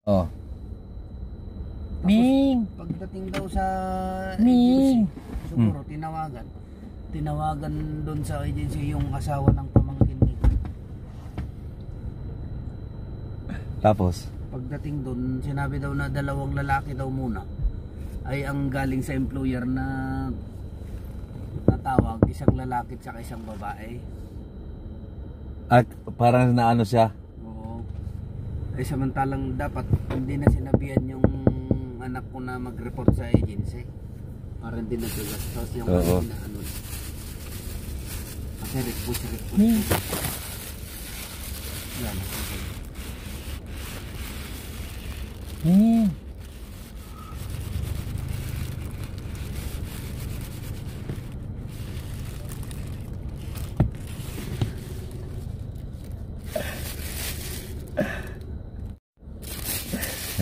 Oh. Tapos, Ming! pagdating daw sa Ming! agency, siguro tinawagan doon sa agency yung asawa ng pamangkin nito. Tapos? Pagdating doon, sinabi daw na dalawang lalaki daw muna ay ang galing sa employer na natawag, isang lalaki at isang babae. At parang naano siya? Oo. Ay samantalang dapat hindi na sinabihan yung anak ko na mag-report sa agency para hindi na tugastos yung na ano. Kasi report. Yan.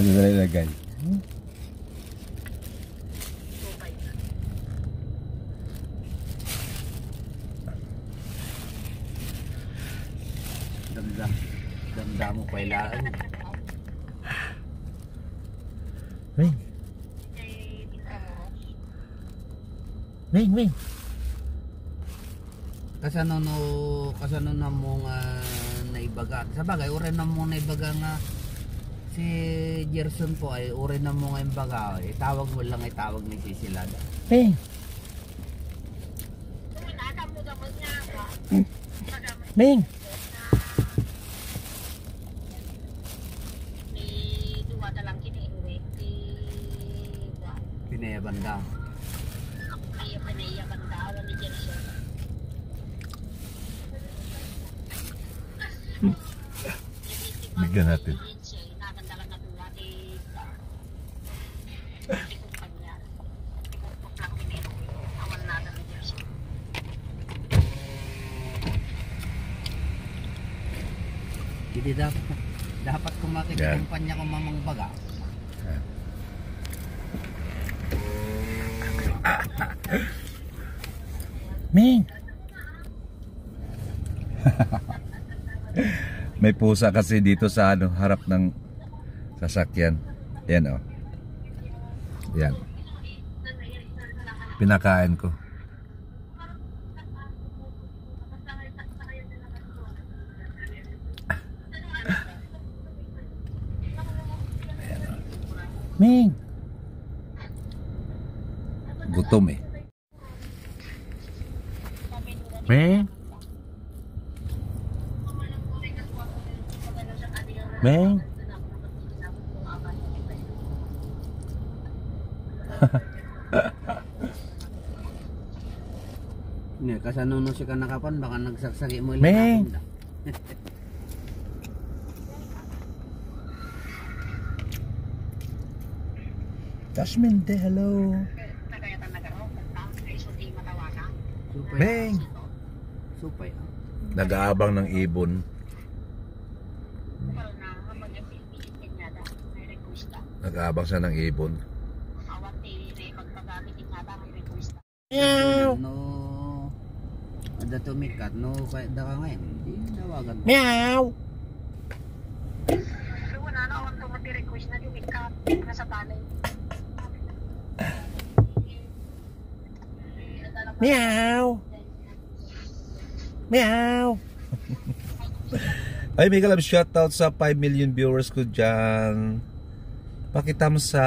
Ano na nilagay? Damdam mo kailangan. Ming. Kasano na mo nga naibaga. Sa bagay, ure na mo naibaga nga si Gerson po ay ure na mo nga imbaga. Itawag mo lang itawag ni Sisilada. Ming! Ming! Pinayaban daw. Bigyan natin. Hindi dapat kung makikikumpanya ko mamang baga. Ming! May pusa kasi dito sa harap ng sasakyan. Yan oh. Yan. Pinakain ko. Ayan oh. Ming! Gutom eh. Ming! Ming! Ne, kasano no si kanakapan baka nagsaksagi mo Ming! ilang. Jasmine, hello. Ming! Supay. Nag-aabang ng ibon. Nag-aabang siya ng ibon. Meow. No. Ada tumikat no kay daka ngayon. Hindi nawagan. Meow. Wala na ako mag-request na tumikat na sa balay. Meow. Meow. Ay, may kalab shoutout sa 5 million viewers ko dyan. Pakita mo sa